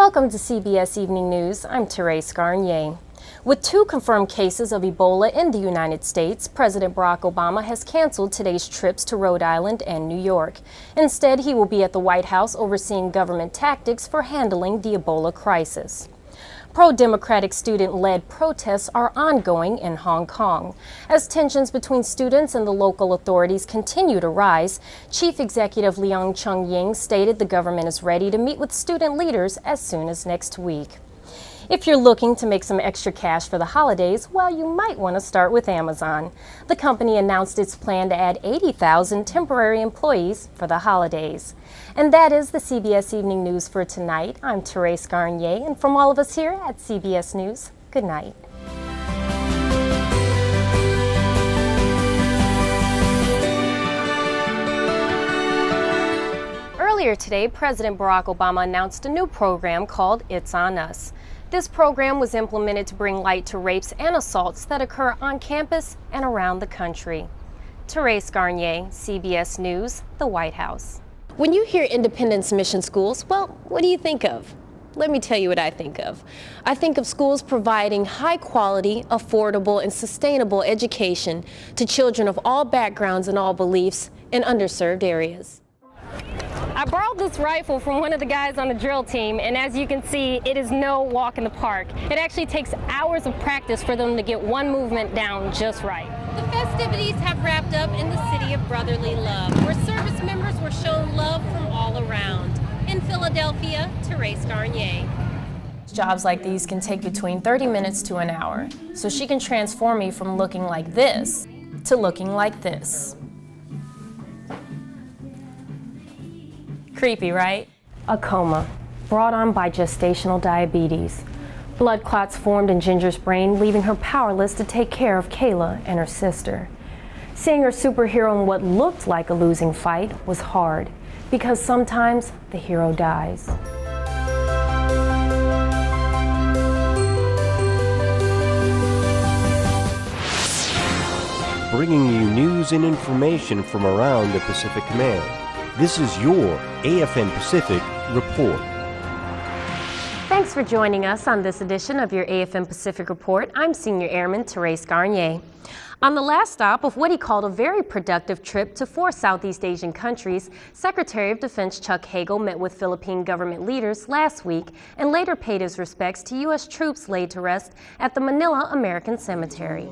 Welcome to CBS Evening News. I'm Therese Garnier. With 2 confirmed cases of Ebola in the United States, President Barack Obama has canceled today's trips to Rhode Island and New York. Instead, he will be at the White House overseeing government tactics for handling the Ebola crisis. Pro-democratic student-led protests are ongoing in Hong Kong. As tensions between students and the local authorities continue to rise, Chief Executive Leung Chun-ying stated the government is ready to meet with student leaders as soon as next week. If you're looking to make some extra cash for the holidays, well, you might want to start with Amazon. The company announced its plan to add 80,000 temporary employees for the holidays. And that is the CBS Evening News for tonight. I'm Therese Garnier, and from all of us here at CBS News, good night. Earlier today, President Barack Obama announced a new program called It's On Us. This program was implemented to bring light to rapes and assaults that occur on campus and around the country. Therese Garnier, CBS News, the White House. When you hear Independence Mission Schools, well, what do you think of? Let me tell you what I think of. I think of schools providing high quality, affordable, and sustainable education to children of all backgrounds and all beliefs in underserved areas. I borrowed this rifle from one of the guys on the drill team, and as you can see, it is no walk in the park. It actually takes hours of practice for them to get one movement down just right. The festivities have wrapped up in the city of brotherly love, where service members were shown love from all around. In Philadelphia, Therese Garnier. Jobs like these can take between 30 minutes to an hour, so she can transform me from looking like this to looking like this. Creepy, right? A coma, brought on by gestational diabetes. Blood clots formed in Ginger's brain, leaving her powerless to take care of Kayla and her sister. Seeing her superhero in what looked like a losing fight was hard, because sometimes the hero dies. Bringing you news and information from around the Pacific Command. This is your AFN Pacific Report. Thanks for joining us on this edition of your AFN Pacific Report. I'm Senior Airman Therese Garnier. On the last stop of what he called a very productive trip to 4 Southeast Asian countries, Secretary of Defense Chuck Hagel met with Philippine government leaders last week and later paid his respects to U.S. troops laid to rest at the Manila American Cemetery.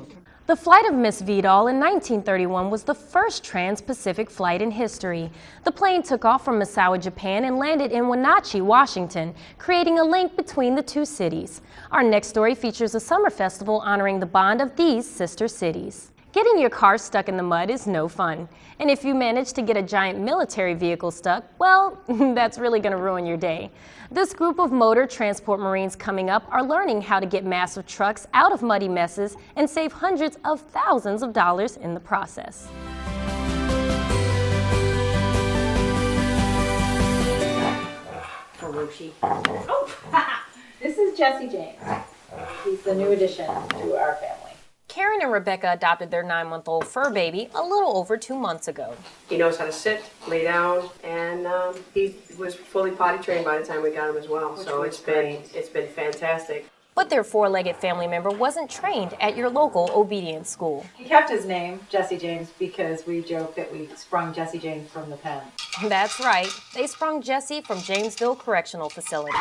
The flight of Miss Vidal in 1931 was the first trans-Pacific flight in history. The plane took off from Misawa, Japan and landed in Wenatchee, Washington, creating a link between the 2 cities. Our next story features a summer festival honoring the bond of these sister cities. Getting your car stuck in the mud is no fun. And if you manage to get a giant military vehicle stuck, well, that's really going to ruin your day. This group of motor transport Marines coming up are learning how to get massive trucks out of muddy messes and save hundreds of thousands of dollars in the process. Karushi. Oh, this is Jesse James. He's the new addition to our family. Karen and Rebecca adopted their 9-month-old fur baby a little over 2 months ago. He knows how to sit, lay down, and he was fully potty trained by the time we got him as well. So it's been fantastic. But their 4-legged family member wasn't trained at your local obedience school. He kept his name, Jesse James, because we joke that we sprung Jesse James from the pen. That's right. They sprung Jesse from Jamesville Correctional Facility.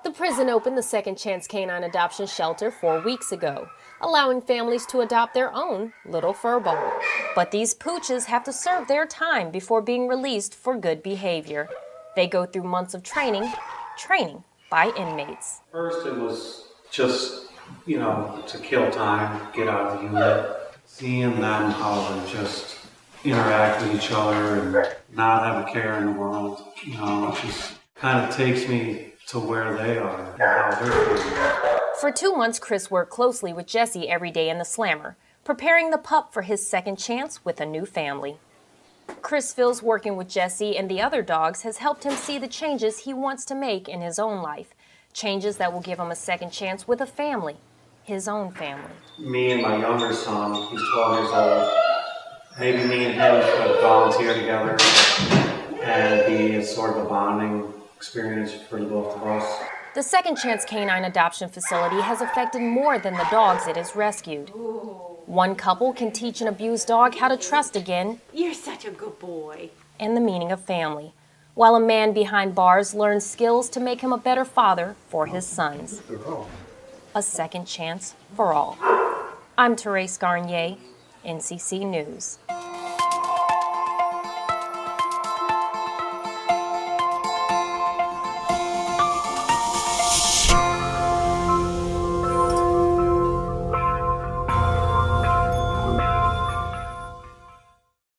The prison opened the Second Chance Canine Adoption Shelter 4 weeks ago, allowing families to adopt their own little furball. But these pooches have to serve their time before being released for good behavior. They go through months of training by inmates. First it was just, to kill time, get out of the unit. Seeing them how they just interact with each other and not have a care in the world, it just kind of takes me to where they are and how they're feeling. For 2 months, Chris worked closely with Jesse every day in the slammer, preparing the pup for his second chance with a new family. Chris feels working with Jesse and the other dogs has helped him see the changes he wants to make in his own life, changes that will give him a second chance with a family, his own family. Me and my younger son, he's 12 years old, maybe me and him could volunteer together and be sort of a bonding experience for the both of us. The Second Chance Canine Adoption Facility has affected more than the dogs it has rescued. One couple can teach an abused dog how to trust again. You're such a good boy. And the meaning of family, while a man behind bars learns skills to make him a better father for his sons. A second chance for all. I'm Therese Garnier, NCC News.